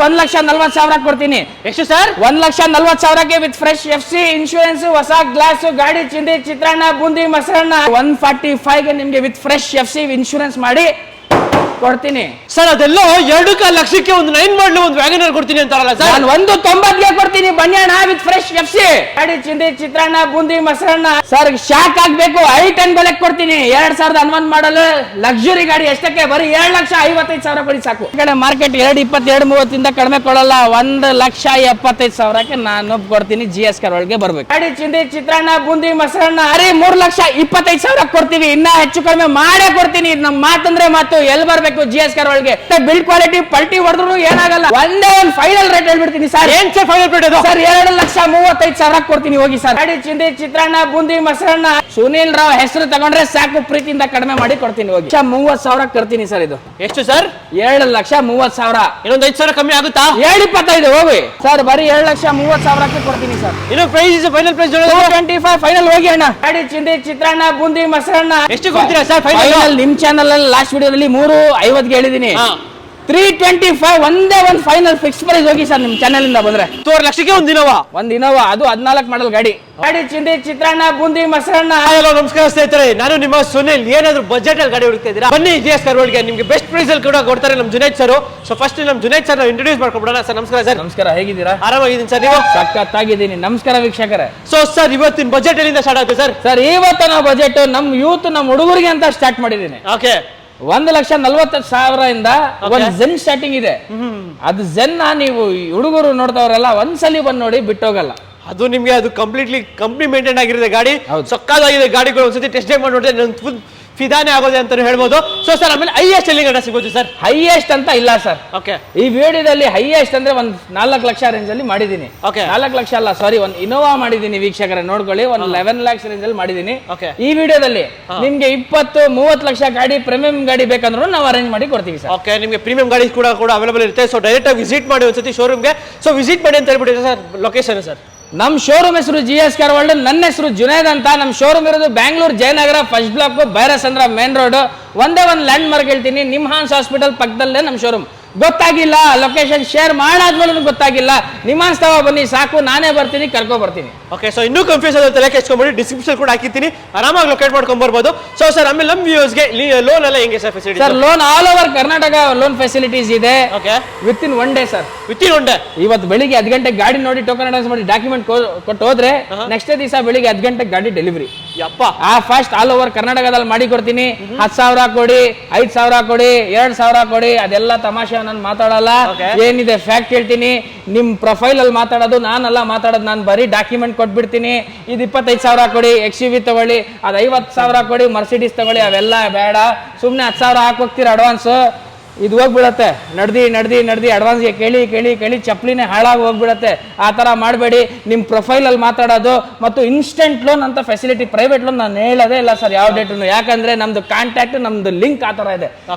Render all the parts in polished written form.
ಬರೀ 1,40,000 ಕೊಡ್ತೀನಿ. ಎಷ್ಟು ಸರ್? 1,40,000ಕ್ಕೆ ವಿತ್ ಫ್ರೆಶ್ FC ಇನ್ಶೂರೆನ್ಸ್, ಹೊಸ ಗ್ಲಾಸ್, ಗಾಡಿ ಚಿಂದಿ, ಚಿತ್ರಾನ್ನ, ಬೂಂದಿ, ಮೊಸರನ್ನ 145ಗೆ ನಿಮ್ಗೆ ವಿತ್ ಫ್ರೆಶ್ FC ಇನ್ಶೂರೆನ್ಸ್ ಮಾಡಿ ಕೊಡ್ತೀನಿ ಸರ್. ಅದೆಲ್ಲ 2.5 ಲಕ್ಷಕ್ಕೆ ಒಂದು 9 ಮಾಡಲು ಒಂದು ವ್ಯಾಗನರ್ ಕೊಡ್ತೀನಿ ಅಂತಾರಲ್ಲ ಸರ್. ನಾನು 190ಗೆ ಕೊಡ್ತೀನಿ ಬನ್ಯಾಣ ವಿತ್ ಫ್ರೆಶ್ FC, ಗಾಡಿ ಚಿಂದಿ, ಚಿತ್ರಾನ್ನ, ಬೂಂದಿ, ಮೊಸರನ್ನ. ಸರ್ ಶಾಕ್ ಆಗ್ಬೇಕು, i10 ಬೆಲೆ ಕೊಡ್ತೀನಿ. 2011 ಮಾಡಲ್ ಲಕ್ಸುರಿ ಗಾಡಿ. ಎಷ್ಟಕ್ಕೆ? ಬರೀ 7,55,000 ಕೊಡಿ ಸಾಕು. ಈ ಕಡೆ ಮಾರ್ಕೆಟ್ 2,20-2,30 ಕಡಿಮೆ ಕೊಡಲ್ಲ. 1,75,000ಕ್ಕೆ ನಾನು ಕೊಡ್ತೀನಿ. GS ಕಾರ್ ಒಳಗೆ ಬರ್ಬೇಕು. ಗಾಡಿ ಚಿಂದಿ, ಚಿತ್ರಾನ್ನ, ಬೂಂದಿ, ಮೊಸರನ್ನ ಬರೀ 3,25,000 ಕೊಡ್ತೀವಿ. ಇನ್ನ ಹೆಚ್ಚು ಕಡಿಮೆ ಮಾಡೇ ಕೊಡ್ತೀನಿ. ನಮ್ಮ ಮಾತಂದ್ರೆ ಮಾತು. ಎಲ್ಲಿ ಬರ್ಬೇಕು? GS ಕಾರ್ ಒಳಗೆ ಬಿಲ್ಡ್ ಕ್ವಾಲಿಟಿ ಪಲ್ಟಿ ಹೊಡೆದ್ರು ಏನಾಗಲ್ಲ. ಒಂದೇ ಒಂದು ಫೈನಲ್ ರೇಟ್ ಹೇಳ್ಬಿಡ್ತೀನಿ ಸರ್. ಏನ್ ಸರ್ ಫೈನಲ್ ರೇಟ್ ಅದು? ಸರ್ 2,35,000 ಕೊಡ್ತೀನಿ. ಹೋಗಿ ಸರ್. ಗಾಡಿ ಚಿಂದಿ, ಚಿತ್ರಾನ್ನ, ಬೂಂದಿ, ಮೊಸರನ್ನ ಸುನೀಲ್ ರಾವ್ ಹೆಸರು ತಗೊಂಡ್ರೆ ಸಾಕು, ಪ್ರೀತಿಯಿಂದ ಕಡಿಮೆ ಮಾಡಿ ಕೊಡ್ತೀನಿ. ಹೋಗಿ 30,000 ಕೊಡ್ತೀನಿ ಸರ್. ಇದು ಎಷ್ಟು ಸರ್? 7,30,000. ಇನ್ನೊಂದು 5,000 ಕಮ್ಮಿ ಆಗುತ್ತಾ? 7,25 ಹೋಗಿ ಸರ್. ಬರೀ 7,30,000ಕ್ಕೆ ಕೊಡ್ತೀನಿ ಸರ್. ಇನ್ನು ಪ್ರೈಸ್ ಫೈನಲ್ ಪ್ರೈಸ್ 225 ಫೈನಲ್. ಹೋಗಿ ಅಣ್ಣ. ಗಾಡಿ ಚಿಂದಿ, ಚಿತ್ರಾನ್ನ, ಬೂಂದಿ, ಮೊಸರನ್ನ ಎಷ್ಟು ಕೊಡ್ತೀರಾ ಸರ್ ಫೈನಲ್? ನಿಮ್ ಚಾನಲ್ ಅಲ್ಲಿ ಲಾಸ್ಟ್ ವಿಡಿಯೋದಲ್ಲಿ 350ಗೆ ಹೇಳಿದೀನಿ. 325 ಒಂದೇ ಒಂದು ಫೈನಲ್ ಫಿಕ್ಸ್ ಪ್ರೈಸ್. ಹೋಗಿ ಸರ್ ನಿಮ್ ಚಾನಲ್ ಇಂದ ಬಂದ್ರೆ 2 ಲಕ್ಷಕ್ಕೆ ಒಂದು ಇನೋವಾ, ಅದು 14 ಮಾಡಲ್ ಗಾಡಿ. ಗಾಡಿ ಚಿಂದಿ, ಚಿತ್ರಾನ್ನ, ಬೂಂದಿ, ಮೊಸರನ್ನ. ಹಲೋ ನಮಸ್ಕಾರ ಸ್ನೇಹಿತರೆ, ನಾನು ನಿಮ್ಮ ಸುನಿಲ್. ಏನಾದ್ರು ಬಜೆಟ್ ಅಲ್ಲಿ ಗಾಡಿ ಹುಡುಕ್ತಾ ಇದ್ದೀರಾ? ಬನ್ನಿ GS ಕಾರ್ ವರ್ಲ್ಡ್ಗೆ. ನಿಮ್ಗೆ ಬೆಸ್ಟ್ ಪ್ರೈಸ್ ಅಲ್ಲಿ ಕೂಡ ಕೊಡ್ತಾರೆ ನಮ್ಮ ಜುನೈದ್ ಸರ್. ಸೊ ಫಸ್ಟ್ ನಮ್ಮ ಜುನೈದ್ ಸರ್ ಇಂಟ್ರೊಡ್ಯೂಸ್ ಮಾಡ್ಕೊಬಿಡೋಣ. ಸರ್ ನಮಸ್ಕಾರ ಸರ್. ನಮಸ್ಕಾರ, ಹೇಗಿದ್ದೀರಾ? ಆರಾಮಾಗಿದ್ದೀನಿ ಸರ್. ನೀವು? ಸಖತ್ತಾಗಿದ್ದೀನಿ. ನಮಸ್ಕಾರ ವೀಕ್ಷಕರೇ. ಸೊ ಸರ್ ಇವತ್ತಿನ ಬಜೆಟ್ ಎಲ್ಲಿಂದ ಸ್ಟಾರ್ಟ್ ಆಗುತ್ತೆ ಸರ್? ಸರ್ ಇವತ್ತು ನಾವು ಬಜೆಟ್ ನಮ್ಮ ಯೂತ್, ನಮ್ಮ ಹುಡುಗರಿಗೆ ಅಂತ ಸ್ಟಾರ್ಟ್ ಮಾಡಿದ್ದೀನಿ. ಓಕೆ. 1,40,000 ಇಂದ ಒಂದು ಜೆನ್ ಸ್ಟಾರ್ಟಿಂಗ್ ಇದೆ. ಅದು ಜೆನ್ ನೀವು ಹುಡುಗರು ನೋಡ್ದವ್ರಲ್ಲ ಒಂದ್ಸಲಿ ಬಂದು ನೋಡಿ ಬಿಟ್ಟೋಗಲ್ಲ. ಅದು ನಿಮ್ಗೆ ಅದು ಕಂಪ್ಲೀಟ್ಲಿ ಕಂಪ್ನಿ ಮೇಂಟೈನ್ ಆಗಿರುತ್ತೆ ಗಾಡಿ. ಸಕ್ಕದಾಗಿದೆ ಗಾಡಿಗಳು. ಒಂದ್ಸತಿ ಟೆಸ್ಟ್ ಡ್ರೈವ್ ಮಾಡಿ ನೋಡಿದ್ರೆ ನನ್ನ ಫುಲ್ ಫಿದಾನೆ ಆಗೋದೆ ಅಂತ ಹೇಳ್ಬೋದು. ಸೊ ಸರ್ ಆಮೇಲೆ ಹೈಯೆಸ್ಟ್ ಎಲ್ಲಿಂದ ಗಂಟ ಸಿಗೋದು ಸರ್? ಹೈಯೆಸ್ಟ್ ಅಂತ ಇಲ್ಲ ಸರ್. ಓಕೆ. ಈ ವಿಡಿಯೋದಲ್ಲಿ ಹೈಯೆಸ್ಟ್ ಅಂದ್ರೆ ಒಂದು 4 ಲಕ್ಷ ರೇಂಜ್ ಅಲ್ಲಿ ಮಾಡಿದೀನಿ. 4 ಲಕ್ಷ ಅಲ್ಲ, ಸಾರಿ, ಒಂದು ಇನೋವಾ ಮಾಡಿದೀನಿ. ವೀಕ್ಷಕರೇ ನೋಡ್ಕೊಳ್ಳಿ, ಒಂದು 11 lakhs ರೇಂಜ್ ಅಲ್ಲಿ ಮಾಡಿದೀನಿ. ಈ ವಿಡಿಯೋದಲ್ಲಿ ನಿಮ್ಗೆ 20-30 ಲಕ್ಷ ಗಾಡಿ, ಪ್ರೀಮಿಯಂ ಗಾಡಿ ಬೇಕಂದ್ರೂ ನಾವು ಅರೇಂಜ್ ಮಾಡಿ ಕೊಡ್ತೀವಿ ಸರ್. ಓಕೆ. ನಿಮ್ಗೆ ಪ್ರೀಮಿಯಂ ಗಾಡಿ ಕೂಡ ಅವೈಲೇಬಲ್ ಇರುತ್ತೆ. ಸೊ ಡೈರೆಕ್ಟ್ ಆಗಿ ವಿಸಿಟ್ ಮಾಡಿ ಒಂದ್ಸತಿ ಶೋರೂಮ್ಗೆ. ಸೊ ವಿಸಿಟ್ ಮಾಡಿ ಅಂತ ಹೇಳ್ಬಿಟ್ಟಿದೆ ಸರ್. Location sir? ನಮ್ಮ ಶೋರೂಮ್ ಹೆಸರು GS ಕಾರ್ ವರ್ಲ್ಡ್. ನನ್ನ ಹೆಸರು ಜುನೈದ್ ಅಂತ. ನಮ್ಮ ಶೋರೂಮ್ ಇರೋದು Bangalore Jayanagar first block, Bhairasandra main road. ಒಂದೇ ಒಂದು ಲ್ಯಾಂಡ್ ಮಾರ್ಕ್ ಹೇಳ್ತೀನಿ, ನಿಮ್ಹಾನ್ಸ್ ಹಾಸ್ಪಿಟಲ್ ಪಕ್ಕದಲ್ಲೇ ನಮ್ಮ ಶೋರೂಮ್. ಗೊತ್ತಾಗಿಲ್ಲ ಲೊಕೇಶನ್ ಶೇರ್ ಮಾಡಾದ್ಮೇಲೆ ಗೊತ್ತಾಗಿಲ್ಲ, ನಿಮ್ಹಾನ್ಸ್ ತಗೋ ಬನ್ನಿ ಸಾಕು, ನಾನೇ ಬರ್ತೀನಿ, ಕರ್ಕೊ ಬರ್ತೀನಿ. ಓಕೆ. ಸೊ ಇನ್ನೂ ಕನ್ಫ್ಯೂಸ್ ಆದ ತಲೆ ಕೆಚ್ಕೊಂಡ್ಬಿಡಿ, ಡಿಸ್ಕ್ರಿಪ್ಷನ್ ಕೂಡ ಹಾಕಿರ್ತೀನಿ, ಆರಾಮಾಗಿ ಲೊಕೇಟ್ ಮಾಡ್ಕೊಂಡ್ ಬರ್ಬೋದು. ಸೊ ಸರ್ ಆಮೇಲೆ ನಮ್ಮ ವ್ಯೂಸ್ಗೆ ಲೋನ್ ಎಲ್ಲ ಹೆಂಗೆ sir facility? Sir loan all over Karnataka loan facilities ಇದೆ. Okay. Within 1 day sir. Within 1 day. ಇವತ್ತು ಬೆಳಿಗ್ಗೆ 10 ಗಂಟೆಗೆ ಗಾಡಿ ನೋಡಿ ಟೋಕನ್ ಅಡ್ವಾನ್ಸ್ ಮಾಡಿ ಡಾಕ್ಯುಮೆಂಟ್ ಕೊಟ್ಟು ಹೋದ್ರೆ ನೆಕ್ಸ್ಟ್ ದಿವಸ ಬೆಳಿಗ್ಗೆ 10 ಗಂಟೆಗೆ ಗಾಡಿ ಡೆಲಿವರಿ. ಯಪ್ಪ. ಫಾಸ್ಟ್ ಆಲ್ ಓವರ್ ಕರ್ನಾಟಕದಲ್ಲಿ ಮಾಡಿ ಕೊಡ್ತೀನಿ. 10,000 ಕೊಡಿ, 5,000 ಕೊಡಿ, 2,000 ಕೊಡಿ, ಅದೆಲ್ಲ ತಮಾಷೆ ನಾನು ಮಾತಾಡಲ್ಲ. ಏನಿದೆ ಫ್ಯಾಕ್ಟ್ ಹೇಳ್ತೀನಿ. ನಿಮ್ ಪ್ರೊಫೈಲ್ ಅಲ್ಲಿ ಮಾತಾಡೋದು ನಾನಲ್ಲ ಮಾತಾಡೋದು, ನಾನು ಬರೀ ಡಾಕ್ಯುಮೆಂಟ್ ಕೊಟ್ಬಿಡ್ತೀನಿ. ಇದು 25,000 ಕೊಡಿ, XUV ತಗೊಳ್ಳಿ, ಅದು 50,000 ಕೊಡಿ, ಮರ್ಸಿಡೀಸ್ ತಗೊಳ್ಳಿ, ಅವೆಲ್ಲ ಬೇಡ. ಸುಮ್ನೆ 10,000 ಹಾಕೋಗ್ತೀರ ಅಡ್ವಾನ್ಸ್, ಇದು ಹೋಗ್ಬಿಡತ್ತೆ. ನಡ್ದಿ ಅಡ್ವಾನ್ಸ್ಗೆ ಕೇಳಿ ಚಪ್ಪಲಿನೇ ಹಾಳಾಗಿ ಹೋಗ್ಬಿಡತ್ತೆ. ಆ ತರ ಮಾಡಬೇಡಿ. ನಿಮ್ ಪ್ರೊಫೈಲ್ ಅಲ್ಲಿ ಮಾತಾಡೋದು ಮತ್ತು ಇನ್ಸ್ಟೆಂಟ್ ಲೋನ್ ಅಂತ ಫೆಸಿಲಿಟಿ, ಪ್ರೈವೇಟ್ ಲೋನ್ ನಾನು ಹೇಳೋದೇ ಇಲ್ಲ ಸರ್ ಯಾವ ಡೇಟು. ಯಾಕಂದ್ರೆ ನಮ್ದು ಕಾಂಟ್ಯಾಕ್ಟ್, ನಮ್ದು ಲಿಂಕ್ ಆ ತರ ಇದೆ.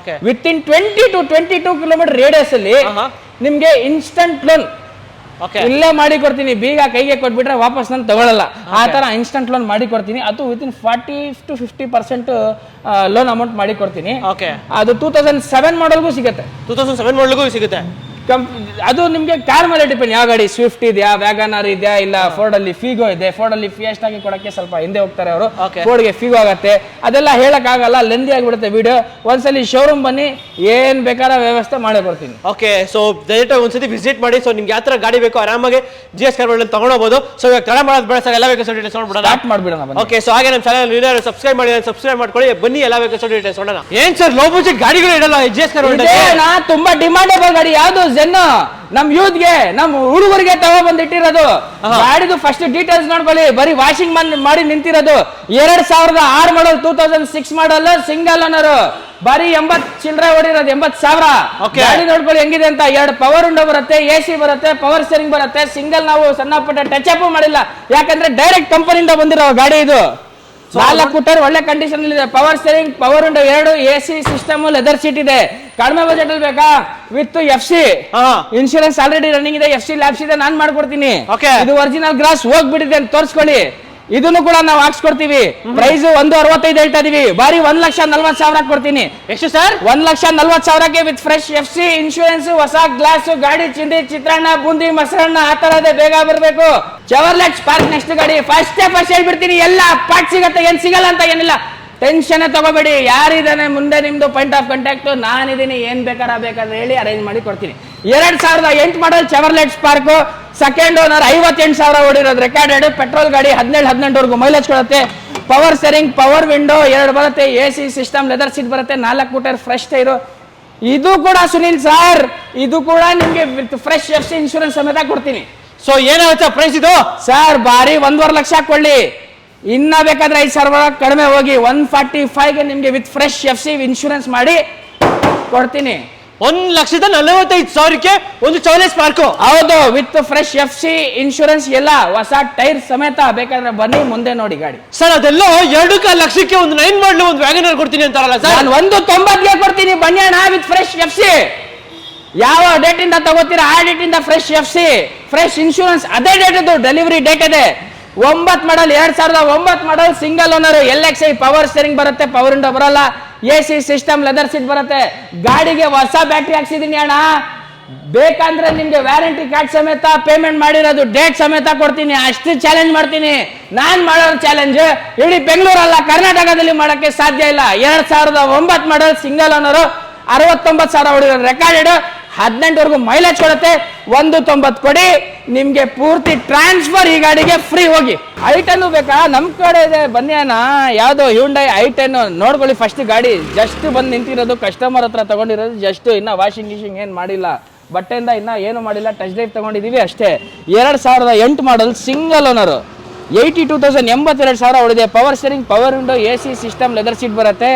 With in 20 to 22 kilometre radius ಅಲ್ಲಿ ನಿಮ್ಗೆ ಇನ್ಸ್ಟೆಂಟ್ ಲೋನ್ ಇಲ್ಲೇ ಮಾಡಿ ಕೊಡ್ತೀನಿ. ಬೀಗ ಕೈಗೆ ಕೊಟ್ಬಿಟ್ರೆ ವಾಪಸ್ ನಾನು ತಗೊಳ್ಳಲ್ಲ. ಆ ತರ ಇನ್ಸ್ಟೆಂಟ್ ಲೋನ್ ಮಾಡಿ ಕೊಡ್ತೀನಿ. ಅದು with in 40 to 50% loan amount ಮಾಡಿ ಕೊಡ್ತೀನಿ. ಅದು 2007 ಮಾಡಲ್ಗೂ ಸಿಗುತ್ತೆ. 2007 ಮಾಡಲ್ಗೂ ಸಿಗುತ್ತೆ. ಅದು ನಿಮ್ಗೆ ಕಾರ್ ಮೇಲೆ ಡಿಪೆಂಡ್. ಯಾವ ಗಾಡಿ, ಸ್ವಿಫ್ಟ್ ಇದೆಯಾ, ವ್ಯಾಗನರ್ ಇದೆಯಾ, ಇಲ್ಲ ಫೋರ್ಡ್ ಅಲ್ಲಿ ಫಿಗೋ ಇದೆ. ಫೋರ್ಡ್ ಅಲ್ಲಿ ಫಿಯೆಸ್ಟ್ ಆಗಿ ಕೊಡಕ್ಕೆ ಸ್ವಲ್ಪ ಹಿಂದೆ ಹೋಗ್ತಾರೆ ಅವರು. ಫೋರ್ಡ್ಗೆ ಫಿಗೋ ಆಗತ್ತೆ. ಅದೆಲ್ಲ ಹೇಳಕ್ ಆಗಲ್ಲ, ಲೆಂದಿ ಆಗಿಬಿಡುತ್ತೆ ವಿಡಿಯೋ. ಒಂದ್ಸಲಿ ಶೋರೂಮ್ ಬನ್ನಿ, ಏನ್ ಬೇಕಾದ ವ್ಯವಸ್ಥೆ ಮಾಡೇ ಕೊಡ್ತೀನಿ. ಓಕೆ. ಸೊ ಡೈರೆಕ್ಟ್ ಆಗಿ ಒಂದ್ಸತಿ ವಿಸಿಟ್ ಮಾಡಿ. ಸೊ ನಿಮ್ಗೆ ಯಾವ ತರ ಗಾಡಿ ಬೇಕು ಆರಾಮಾಗಿ GS ಕಾರ್ ವರ್ಲ್ಡ್ ತಗೊಂಡೋಗ್ಬೋದು. ಸೊ ಇವಾಗ ತಡ ಮಾಡೋದು ಬೇಡ ಸರ್, ಎಲ್ಲ ಬೇಕು ಸರ್ ಡೀಟೇಲ್ಸ್ ನೋಡ್ಬಿಡೋಣ, ಸ್ಟಾರ್ಟ್ ಮಾಡ್ಬಿಡೋಣ. ಓಕೆ. ಸೊ ಹಾಗೆ ನಮ್ಮ ಚಾನಲ್ ಸಬ್ಸ್ಕ್ರೈಬ್ ಮಾಡಿ, ಸಬ್ಸ್ಕ್ರೈಬ್ ಮಾಡ್ಕೊಳ್ಳಿ. ಬನ್ನಿ ಎಲ್ಲ ಬೇಕು ಸರ್ ಡೀಟೇಲ್ಸ್ ನೋಡೋಣ. ಏನ್ ಸರ್ ಲೋ ಬಜೆಟ್ ಗಾಡಿಗಳು ಇಡಲ್ಲ GS ಕಾರ್ ವರ್ಲ್ಡ್? ತುಂಬಾ ಡಿಮಾಂಡೇಬಲ್ ಗಾಡಿ ಯಾವ್ದು? ಜೆನ್. ನಮ್ ಯೂತ್ಗೆ, ನಮ್ ಹುಡುಗರಿಗೆ ತಗೊಬಂದಿಟ್ಟಿರೋದು ಗಾಡಿದು ಫಸ್ಟ್ ಡೀಟೇಲ್ಸ್ ನೋಡ್ಕೊಳ್ಳಿ. ಬರೀ ವಾಷಿಂಗ್ ಮಾಡಿ ನಿಂತಿರೋದು. 2006 ಮಾಡಲ್, 2006 ಮಾಡಲ್, ಸಿಂಗಲ್ ಓನರ್, ಬರೀ 80 ಚಿಲ್ಲರೆ ಹೊಡಿರೋದು, 80,000 ಗಾಡಿ ನೋಡ್ಕೊಳ್ಳಿ ಹೆಂಗಿದೆ ಅಂತ. 2 ಪವರ್ ವಿಂಡೋ ಬರುತ್ತೆ, AC ಬರುತ್ತೆ, ಪವರ್ ಸ್ಟೀರಿಂಗ್ ಬರುತ್ತೆ. ಸಿಂಗಲ್ ನಾವು ಸಣ್ಣ ಪುಟ್ಟ ಟಚ್ ಅಪ್ ಮಾಡಿಲ್ಲ, ಯಾಕಂದ್ರೆ ಡೈರೆಕ್ಟ್ ಕಂಪನಿಯಿಂದ ಬಂದಿರೋ ಗಾಡಿ ಇದು. 4 ಫುಟರ್ ಒಳ್ಳೆ ಕಂಡೀಷನ್ ಇದೆ. Power steering, power window 2, AC system, leather seat ಇದೆ. ಕಡಿಮೆ ಬಜೆಟ್ ಅಲ್ಲಿ ಬೇಕಾ? With FC insurance already running ಇದೆ, FC ಲ್ಯಾಬ್ಸ್ ಇದೆ, ನಾನ್ ಮಾಡ್ಕೊಡ್ತೀನಿ. ಇದು ಒರಿಜಿನಲ್ ಗ್ಲಾಸ್ ಹೋಗ್ಬಿಟ್ಟಿದೆ ಅಂತ ತೋರಿಸ್ಕೊಳ್ಳಿ. ಇದನ್ನು ಕೂಡ ನಾವು ಹಾಕ್ಸ್ಕೊಡ್ತೀವಿ. ಪ್ರೈಸ್ 165 ಹೇಳ್ತಾ ಇದೀವಿ, ಬಾರಿ 1,40,000 ಕೊಡ್ತೀನಿ. ಎಷ್ಟು ಸರ್? 1,40,000ಕ್ಕೆ ವಿತ್ ಫ್ರೆಶ್ FC ಇನ್ಶೂರೆನ್ಸ್, ಹೊಸ ಗ್ಲಾಸ್, ಗಾಡಿ ಚಿಂದಿ, ಚಿತ್ರಾನ್ನ, ಬೂಂದಿ, ಮೊಸರನ್ನ ಆ ತರದೇ ಬೇಗ ಬರಬೇಕು. ಚೆವರ್ಲೆಟ್ ಸ್ಪಾರ್ಕ್ ನೆಕ್ಸ್ಟ್ ಗಾಡಿ ಫಸ್ಟ್ ಹೇಳ್ಬಿಡ್ತೀನಿ, ಎಲ್ಲ ಪಾರ್ಟ್ ಸಿಗತ್ತೆ, ಏನ್ ಸಿಗಲ್ಲ ಅಂತ ಏನಿಲ್ಲ, ಟೆನ್ಷನ್ ತಗೋಬೇಡಿ. ಯಾರಿದಾನೆ ಮುಂದೆ ನಿಮ್ದು ಪಾಯಿಂಟ್ ಆಫ್ ಕಾಂಟ್ಯಾಕ್ಟ್ ನಾನಿದ್ದೀನಿ, ಏನ್ ಬೇಕಾದ್ರೆ ಹೇಳಿ ಅರೇಂಜ್ ಮಾಡಿ ಕೊಡ್ತೀನಿ. 2008 model Chevrolet Spark, second owner, 58,000 ಓಡಿರೋದು, ರೆಕಾರ್ಡೆಡ್, ಪೆಟ್ರೋಲ್ ಗಾಡಿ, 17-18 ಮೈಲೇಜ್ ಕೊಡುತ್ತೆ. ಪವರ್ ಸ್ಟೇರಿಂಗ್, ಪವರ್ ವಿಂಡೋ 2 ಬರುತ್ತೆ, AC ಸಿಸ್ಟಮ್, ಲೆದರ್ ಸೀಟ್ ಬರುತ್ತೆ, 4 ಮೀಟರ್ ಫ್ರೆಶ್ ಟೈರು. ಇದು ಕೂಡ ಸುನಿಲ್ ಸರ್, ಇದು ಕೂಡ ನಿಮ್ಗೆ ವಿತ್ ಫ್ರೆಶ್ FC ಇನ್ಶೂರೆನ್ಸ್ ಸಮೇತ ಕೊಡ್ತೀನಿ. ಸೊ ಏನಾಗುತ್ತೆ ಪ್ರೈಸ್ ಇದು ಸರ್? ಬಾರಿ 1.5 ಲಕ್ಷ ಕೊಳ್ಳಿ, ಇನ್ನ ಬೇಕಾದ್ರೆ 5,000 ಕಡಿಮೆ ಹೋಗಿ 145ಗೆ ನಿಮ್ಗೆ ವಿತ್ ಫ್ರೆಶ್ FC ಇನ್ಶೂರೆನ್ಸ್ ಮಾಡಿ ಕೊಡ್ತೀನಿ. 1,45,000ಕ್ಕೆ ಒಂದು ಚೆವರ್ಲೆಟ್ ಸ್ಪಾರ್ಕ್. ಹೌದು, ವಿತ್ ಫ್ರೆಶ್ FC ಇನ್ಶೂರೆನ್ಸ್, ಎಲ್ಲ ಹೊಸ ಟೈರ್ ಸಮೇತ. ಬೇಕಾದ್ರೆ ಬನ್ನಿ ಮುಂದೆ ನೋಡಿ ಗಾಡಿ. ಸರ್ ಅದೆಲ್ಲ 2.5 ಲಕ್ಷಕ್ಕೆ ಒಂದು 9 ಮಾಡಲು ಒಂದು ವ್ಯಾಗನರ್ ಕೊಡ್ತೀನಿ ಅಂತಾರಲ್ಲ ಸರ್? ನಾನು 190ಗೆ ಕೊಡ್ತೀನಿ, ಬನ್ನಿ ಅಣ್ಣ, ವಿತ್ ಫ್ರೆಶ್ FC. ಯಾವ ಡೇಟ್ ಇಂದ ತಗೋತೀರಾ ಆ ಡೇಟ್ ಇಂದ ಫ್ರೆಶ್ FC, ಫ್ರೆಶ್ ಇನ್ಶೂರೆನ್ಸ್, ಅದೇ ಡೇಟ್ ಇದು, ಡೆಲಿವರಿ ಡೇಟ್ ಇದೆ. 9 model, 2009 model, single owner, LXI, power steering ಬರುತ್ತೆ, ಪವರ್ ವಿಂಡೋ ಬರಲ್ಲ, AC ಸಿಸ್ಟಮ್, ಲೆದರ್ ಸೀಟ್ ಬರುತ್ತೆ. ಗಾಡಿಗೆ ಹೊಸ ಬ್ಯಾಟ್ರಿ ಹಾಕ್ಸಿದೀನಿ ಅಣ್ಣ, ಬೇಕಂದ್ರೆ ನಿಮ್ಗೆ ವ್ಯಾರಂಟಿ ಕಾರ್ಡ್ ಸಮೇತ, ಪೇಮೆಂಟ್ ಮಾಡಿರೋದು ಡೇಟ್ ಸಮೇತ ಕೊಡ್ತೀನಿ. ಅಷ್ಟು ಚಾಲೆಂಜ್ ಮಾಡ್ತೀನಿ ನಾನ್ ಮಾಡೋ ಚಾಲೆಂಜ್. ಇಡೀ ಬೆಂಗಳೂರಲ್ಲ, ಕರ್ನಾಟಕದಲ್ಲಿ ಮಾಡಕ್ಕೆ ಸಾಧ್ಯ ಇಲ್ಲ. 2009 model, single owner, 69,000 ಹೊಡಿರೋದು, recorded, 18 mileage ಕೊಡುತ್ತೆ. 190 ಕೊಡಿ, ನಿಮ್ಗೆ ಪೂರ್ತಿ ಟ್ರಾನ್ಸ್ಫರ್ ಈ ಗಾಡಿಗೆ ಫ್ರೀ. ಹೋಗಿ i10 ಬೇಕಾ? ನಮ್ ಕಡೆ ಇದೆ, ಬನ್ನಿ ಅಣ್ಣ. ಯಾವ್ದು ಹ್ಯುಂಡೈ i10 ನೋಡ್ಕೊಳ್ಳಿ. ಫಸ್ಟ್ ಗಾಡಿ ಜಸ್ಟ್ ಬಂದು ನಿಂತಿರೋದು, ಕಸ್ಟಮರ್ ಹತ್ರ ತಗೊಂಡಿರೋದು, ಜಸ್ಟ್ ಇನ್ನ ವಾಷಿಂಗ್ ಗಿಶಿಂಗ್ ಏನ್ ಮಾಡಿಲ್ಲ, ಬಟ್ಟೆಯಿಂದ ಇನ್ನ ಏನು ಮಾಡಿಲ್ಲ, ಟಚ್ ಡ್ರೈವ್ ತಗೊಂಡಿದೀವಿ ಅಷ್ಟೇ. 2008 ಮಾಡಲ್, ಸಿಂಗಲ್ ಓನರ್, 82,000, 82,000 ಹೊಡಿದೆ. Power steering, power window, AC system, leather seat ಬರುತ್ತೆ.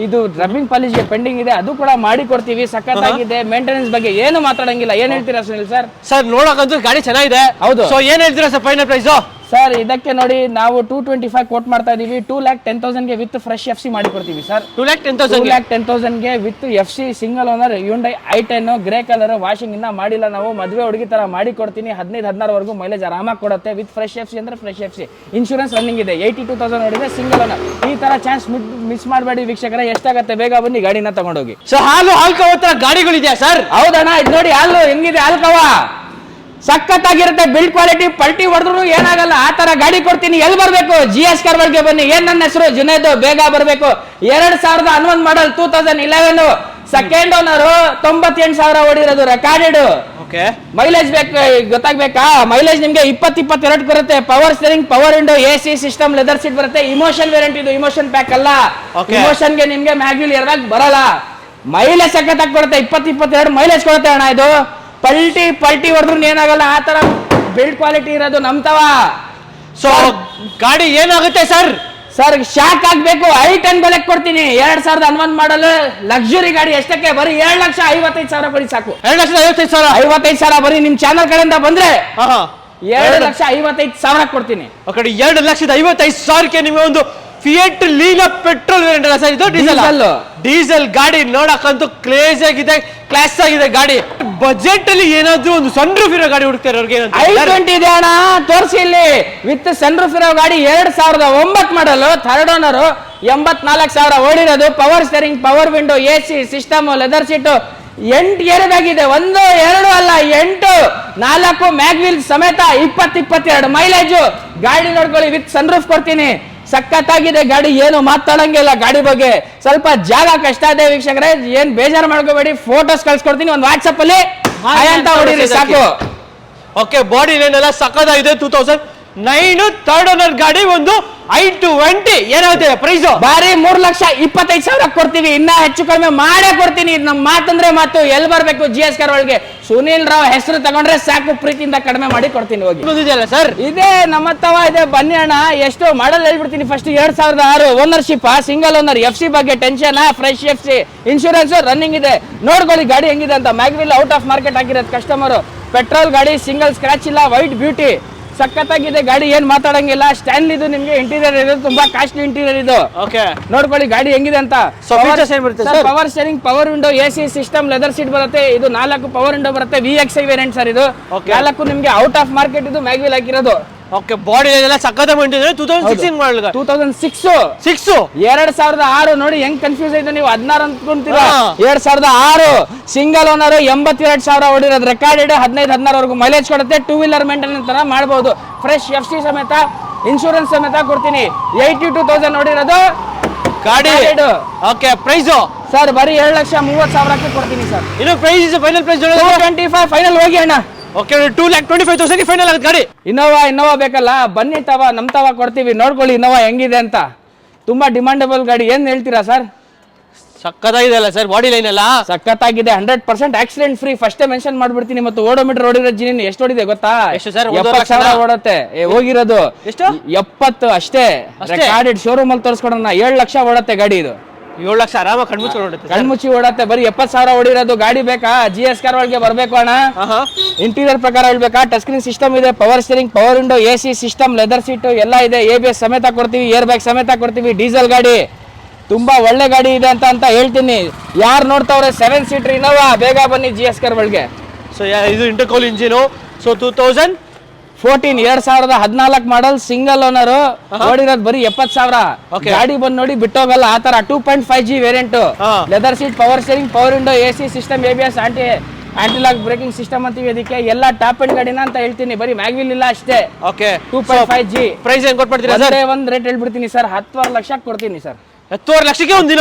ಇದು ರಬ್ಬಿಂಗ್ ಪಾಲಿಶ್ಗೆ ಪೆಂಡಿಂಗ್ ಇದೆ, ಅದು ಕೂಡ ಮಾಡಿ ಕೊಡ್ತೀವಿ. ಸಖತ್ತಾಗಿದೆ. ಮೇಂಟೆನೆನ್ಸ್ ಬಗ್ಗೆ ಏನು ಮಾತಾಡಂಗಿಲ್ಲ. ಏನ್ ಹೇಳ್ತೀರಾ ಸುನಿಲ್ ಸರ್? ಸರ್ ನೋಡಕ್ಕಂತೂ ಗಾಡಿ ಚೆನ್ನಾಗಿದೆ. ಹೌದು. ಸೊ ಏನ್ ಹೇಳ್ತೀರಾ ಸರ್ ಫೈನಲ್ ಪ್ರೈಸ್? ಸರ್ ಇದಕ್ಕೆ ನೋಡಿ, ನಾವು 225 ಕೋಟ್ ಮಾಡ್ತಾ ಇದೀವಿ. 2,10,000ಗೆ ವಿತ್ ಫ್ರೆಶ್ FC ಮಾಡಿ ಕೊಡ್ತೀವಿ ಸರ್. 2,10,000ಗೆ with FC single owner Hyundai i10 grey colour, washing ಇನ್ನ ಮಾಡಿಲ್ಲ. ನಾವು ಮದುವೆ ಹುಡುಗಿ ತರ ಮಾಡಿ ಕೊಡ್ತೀನಿ. 15-16 ಮೈಲೇಜ್ ಆರಾಮಾಗಿ ಕೊಡುತ್ತೆ. ವಿತ್ ಫ್ರೆಶ್ FC ಅಂದ್ರೆ ಫ್ರೆಶ್ FC ಇನ್ಶೂರೆನ್ಸ್ ರನ್ನಿಂಗ್ ಇದೆ. 82,000 ಹೊಡಿದೆ, ಸಿಂಗಲ್ ಓನರ್. ಈ ತರ ಚಾನ್ಸ್ ಮಿಸ್ ಮಾಡಬೇಡಿ ವೀಕ್ಷಕರೇ. ಎಷ್ಟಾಗತ್ತೆ ಬೇಗ ಬನ್ನಿ, ಗಾಡಿನ ತಗೊಂಡೋಗಿ. ಸೊ ಹಾಲ್ಕವ ಗಾಡಿಗಳಿದೆಯಾ ಸರ್? ಹೌದಣ್ಣ, ಇದು ನೋಡಿ ಹಾಲು ಹೆಂಗಿದೆ, ಹಾಲ್ಕವ ಸಖತ್ತಾಗಿರುತ್ತೆ. ಬಿಲ್ಡ್ ಕ್ವಾಲಿಟಿ, ಪಲ್ಟಿ ಹೊಡೆದ್ರು ಏನಾಗಲ್ಲ, ಆ ತರ ಗಾಡಿ ಕೊಡ್ತೀನಿ. ಎಲ್ಲಿ ಬರ್ಬೇಕು? GS ಕಾರ್ವರ್ಗೆ ಬನ್ನಿ. ಏನ್ ನನ್ನ ಹೆಸರು? ಜುನೇದ್. ಬೇಗ ಬರ್ಬೇಕು. 2011 ಮಾಡಲ್, 2011 ಸೆಕೆಂಡ್ ಓನರ್, 98,000 ಓಡಿರೋದು, ರೆಕಾರ್ಡೆಡ್. ಮೈಲೇಜ್ ಬೇಕು, ಗೊತ್ತಾಗ್ಬೇಕಾ? ಮೈಲೇಜ್ ನಿಮ್ಗೆ 20-22 ಬರುತ್ತೆ. Power steering, power window, AC system, leather seat ಬರುತ್ತೆ. ಇಮೋಷನ್ ವೇರಿಯಂಟ್ ಇದು, ಇಮೋಷನ್ ಪ್ಯಾಕ್ ಅಲ್ಲ. ಇಮೋಷನ್ಗೆ ನಿಮ್ಗೆ ಮ್ಯಾಗ್ವಿಲ್ ಏರ್ಬ್ಯಾಗ್ ಬರಲ್ಲ. ಮೈಲೇಜ್ ಸಖತ್ತಾಗಿ ಕೊಡುತ್ತೆ, 20-22 ಮೈಲೇಜ್ ಕೊಡುತ್ತೆ ಅಣ್ಣ. ಇದು ಪಲ್ಟಿ ಹೊಡೆದ್ರು ಏನಾಗಲ್ಲ, ಆ ತರ ಬಿಲ್ಡ್ ಕ್ವಾಲಿಟಿ ಇರೋದು ನಮ್ತವ. ಸೊ ಗಾಡಿ ಏನಾಗುತ್ತೆ ಸರ್? ಸರ್ ಶಾಕ್ ಆಗ್ಬೇಕು. i10 ಬೆಲೆ ಕೊಡ್ತೀನಿ. 2011 ಮಾಡಲ್ ಲಕ್ಸುರಿ ಗಾಡಿ. ಎಷ್ಟಕ್ಕೆ? ಬರೀ 7,55,000 ಕೊಡಿ ಸಾಕು. 7,55,000? 55,000 ಬರೀ ನಿಮ್ ಚಾನಲ್ ಕಡೆಯಿಂದ ಬಂದ್ರೆ 7,55,000 ಕೊಡ್ತೀನಿ. 2,55,000ಕ್ಕೆ ನಿಮಗೆ ಒಂದು ಫಿಯಟ್ ಲೀನಾ ಪೆಟ್ರೋಲ್ ವೇರಿಯಂಟ್ ಅಲ್ಲ ಸರ್, ಇದು ಡೀಸೆಲ್ ಗಾಡಿ. ನೋಡಕ್ಕಂತೂ ಕ್ರೇಜ್ ಆಗಿದೆ, ಕ್ಲಾಸ್ ಆಗಿದೆ ಗಾಡಿ. ಬಜೆಟ್ ಅಲ್ಲಿ ಏನಾದ್ರೂ ಒಂದು ಸನ್ ರೂಫ್ ಇರೋ ಗಾಡಿ ಹುಡುಕ್ತಾರೆ ಅವ್ರಿಗೆ. i20 ಇದೆ ಅಣ್ಣ, ತೋರಿಸಿ ಇಲ್ಲಿ. ವಿತ್ ಸನ್ ರೂಫ್ ಇರೋ ಗಾಡಿ, 2009 ಮಾಡಲ್, ಥರ್ಡ್ ಓನರ್, 84,000 ಓಡಿರೋದು. Power steering, power window, AC system, leather seat, 8 ಏರಿದಾಗಿದೆ. 1, 2 ಅಲ್ಲ, 8, 4 ಮ್ಯಾಗ್ವಿಲ್ ಸಮೇತ, 20-22 ಮೈಲೇಜ್. ಗಾಡಿ ನೋಡ್ಕೊಳ್ಳಿ, ವಿತ್ ಸನ್ ರೂಫ್ ಕೊಡ್ತೀನಿ. ಸಖತ್ತಾಗಿದೆ ಗಾಡಿ, ಏನು ಮಾತಾಡಂಗಿಲ್ಲ ಗಾಡಿ ಬಗ್ಗೆ. ಸ್ವಲ್ಪ ಜಾಗ ಕಷ್ಟ ಇದೆ ವೀಕ್ಷಕರೇ, ಏನ್ ಬೇಜಾರು ಮಾಡ್ಕೋಬೇಡಿ. ಫೋಟೋಸ್ ಕಳ್ಸ್ಕೊಡ್ತೀನಿ, ಒಂದು ವಾಟ್ಸಪ್ ಅಲ್ಲಿ ಅಂತ ಹೊಡೀರಿ ಸಾಕು. ಓಕೆ, ಬಾಡಿ ಲೈನ್ ಎಲ್ಲ ಸಖತ್ತಾಗಿದೆ. 2009 ಥರ್ಡ್ ಓನರ್ ಗಾಡಿ, ಒಂದು i20. ಏನಾಗುತ್ತೆ ಪ್ರೈಸ್? ಬಾರಿ 3,25,000 ಕೊಡ್ತೀವಿ. ಇನ್ನ ಹೆಚ್ಚು ಕಡಿಮೆ ಮಾಡೇ ಕೊಡ್ತೀನಿ. ನಮ್ಮ ಮಾತಂದ್ರೆ ಮಾತು. ಎಲ್ಲಿ ಬರ್ಬೇಕು? GS ಕಾರ್ವರ್ಗೆ. ಸುನೀಲ್ ರಾವ್ ಹೆಸರು ತಗೊಂಡ್ರೆ ಸಾಕು, ಪ್ರೀತಿಯಿಂದ ಕಡಿಮೆ ಮಾಡಿ ಕೊಡ್ತೀನಿ. ಹೋಗಿ ಇದೆಯಲ್ಲ ಸರ್? ಇದೇ ನಮ್ಮತ್ತವ ಇದೆ, ಬನ್ನಿ ಅಣ್ಣ. ಎಷ್ಟು ಮಾಡಲ್ ಹೇಳ್ಬಿಡ್ತೀನಿ. First 2006 ownership, single owner, FC ಬಗ್ಗೆ tension, fresh FC insurance running ಇದೆ. ನೋಡ್ಕೊಳ್ಳಿ ಗಾಡಿ ಹೆಂಗಿದೆ ಅಂತ. ಮ್ಯಾಗ್ವಿಲ್ ಔಟ್ ಆಫ್ ಮಾರ್ಕೆಟ್ ಆಗಿರೋದು ಕಸ್ಟಮರ್. ಪೆಟ್ರೋಲ್ ಗಾಡಿ, ಸಿಂಗಲ್ ಸ್ಕ್ರಾಚ್ ಇಲ್ಲ, ವೈಟ್ ಬ್ಯೂಟಿ. ಸಖತ್ತಾಗಿದೆ ಗಾಡಿ, ಏನ್ ಮಾತಾಡಂಗಿಲ್ಲ. ಸ್ಟ್ಯಾಂಡ್ ಇದು ನಿಮ್ಗೆ ಇಂಟೀರಿಯರ್ ಇದು, ತುಂಬಾ ಕಾಸ್ಟ್ಲಿ ಇಂಟೀರಿಯರ್ ಇದು. ನೋಡ್ಕೊಳ್ಳಿ ಗಾಡಿ ಹೆಂಗಿದೆ ಅಂತ. Power steering, power window, AC system, leather seat ಬರುತ್ತೆ. ಇದು 4 ಪವರ್ ವಿಂಡೋ ಬರುತ್ತೆ. VXI ವೇರಿಯಂಟ್ ಸರ್ ಇದು. 4 ನಿಮ್ಗೆ ಔಟ್ ಆಫ್ ಮಾರ್ಕೆಟ್ ಇದು ಮ್ಯಾಗ್ವಿಲ್ ಹಾಕಿರೋದು. ಓಕೆ ಬಾಡಿ ಎಲ್ಲ ಸಕ್ಕತ್ತ ಮಾಡಿದ್ರೆ 2016 ಮಾಡಲ್ 2006 2006 ನೋಡಿ ಹೆಂಗ್ ಕನ್ಫ್ಯೂಸ್ ಆಯ್ತು ನೀವು 16 ಅಂದ್ಕೊಂತೀರಾ 2006 ಸಿಂಗಲ್ ಓನರ್ 82,000 ಹೊಡಿರೋದು ರೆಕಾರ್ಡೆಡ್ 15-16 ವರೆಗೂ ಮೈಲೇಜ್ ಕೊಡುತ್ತೆ 2 ವೀಲರ್ ಮೇಂಟೆನೆನ್ಸ್ ತರ ಮಾಡಬಹುದು ಫ್ರೆಶ್ FC ಸಮೇತ ಇನ್ಶೂರೆನ್ಸ್ ಸಮೇತ ಕೊಡ್ತೀನಿ 82,000 ನೋಡಿರೋದು ಗಾಡಿ ಓಕೆ ಪ್ರೈಸ್ ಸರ್ ಬರೀ 7,30,000 ಕೊಡ್ತೀನಿ ಸರ್ ಇನ್ನು ಪ್ರೈಸ್ ಫೈನಲ್ ಪ್ರೈಸ್ 225 ಫೈನಲ್ ಹೋಗಿ ಅಣ್ಣ ಓಕೆ 2,25,000 ಫೈನಲ್ ಆಗುತ್ತೆ ಗಾಡಿ ಇನ್ನೋವಾ ಬೇಕಲ್ಲ ಬನ್ನಿ ನಮ್ ತವ ಕೊಡ್ತೀವಿ ನೋಡ್ಕೊಳ್ಳಿ ಇನ್ನೋವಾ ಹೆಂಗಿದೆ ಅಂತ ತುಂಬಾ ಡಿಮಾಂಡಬಲ್ ಗಾಡಿ ಏನ್ ಹೇಳ್ತೀರಾ ಸರ್ ಸಕ್ಕತ್ತಾಗಿದೆ ಅಲ್ಲ ಸರ್ ಬಾಡಿ ಲೈನ್ ಎಲ್ಲ ಸಕ್ಕತ್ತಾಗಿದೆ 100% ಆಕ್ಸಿಡೆಂಟ್ ಫ್ರೀ ಫಸ್ಟ್ ಮೆನ್ಷನ್ ಮಾಡ್ಬಿಡ್ತೀನಿ ಮತ್ತು ಓಡೋಮೀಟರ್ ಓಡಿರೋ ಜಿನಿನ್ ಎಷ್ಟು ಓಡಿದೆ ಗೊತ್ತಾ ಎಷ್ಟು ಸರ್ 70,000 ಓಡುತ್ತೆ ಹೋಗಿರೋದು ಎಷ್ಟು 70 ಅಷ್ಟೇ ರೆಕಾರ್ಡೆಡ್ ಶೋರೂಮ್ ಅಲ್ಲಿ ತೋರಿಸ್ಕೊಡೋಣ 7 ಲಕ್ಷ ಓಡುತ್ತೆ ಗಾಡಿ ಇದು 7 ಲಕ್ಷ ಆರಾಮ ಕಣ್ಮುಚ್ಚಿ ಓಡತ್ತೆ ಬರೀ 70,000 ಓಡಿರೋದು ಗಾಡಿ ಬೇಕಾ GS ಕಾರ್ ಒಳಗೆ ಬರ್ಬೇಕು ಅಣ್ಣ ಇಂಟೀರಿಯರ್ ಪ್ರಕಾರ ಹೇಳ್ಬೇಕಾ ಟಚ್ ಸ್ಕ್ರೀನ್ ಸಿಸ್ಟಮ್ ಇದೆ power steering power window AC system leather seat ಎಲ್ಲ ಇದೆ ABS ಸಮೇತ ಕೊಡ್ತೀವಿ ಏರ್ ಬ್ಯಾಗ್ ಸಮೇತ ಕೊಡ್ತೀವಿ ಡೀಸೆಲ್ ಗಾಡಿ ತುಂಬಾ ಒಳ್ಳೆ ಗಾಡಿ ಇದೆ ಅಂತ ಹೇಳ್ತೀನಿ ಯಾರು ನೋಡ್ತಾವ್ರೆ 7 ಸೀಟರ್ ಇನ್ನೋವಾ ಬೇಗ ಬನ್ನಿ GS ಕಾರ್ ಒಳಗೆ ಸೊ ಇದು ಇಂಟರ್ಕೂಲ್ engine so 2014 model single owner ಓಡಿರೋದು ಬರೀ 70,000 ಗಾಡಿ ಬಂದ್ ನೋಡಿ ಬಿಟ್ಟೋಗಲ್ಲ ಆತರ 2.5G variant leather seat power steering power window AC system ABS antilock braking system ಅಂತೀವಿ ಅದಕ್ಕೆ ಎಲ್ಲ ಟಾಪ್ ಅಂಡ್ ಗಾಡಿನ ಅಂತ ಹೇಳ್ತೀನಿ ಬರೀ ಮ್ಯಾಗ್ವಿಲ್ ಇಲ್ಲ ಅಷ್ಟೇ ಓಕೆ 2.5G ಪ್ರೈಸ್ ಹೆಂಗ್ ಕೊಟ್ಬಿಡ್ತೀರಾ ಸರ್ ಒಂದ್ ರೇಟ್ ಹೇಳ್ಬಿಡ್ತೀನಿ ಸರ್ 10 ಲಕ್ಷಕ್ಕೆ ಕೊಡ್ತೀನಿ ಸರ್ 10 ಲಕ್ಷಕ್ಕೆ ಒಂದು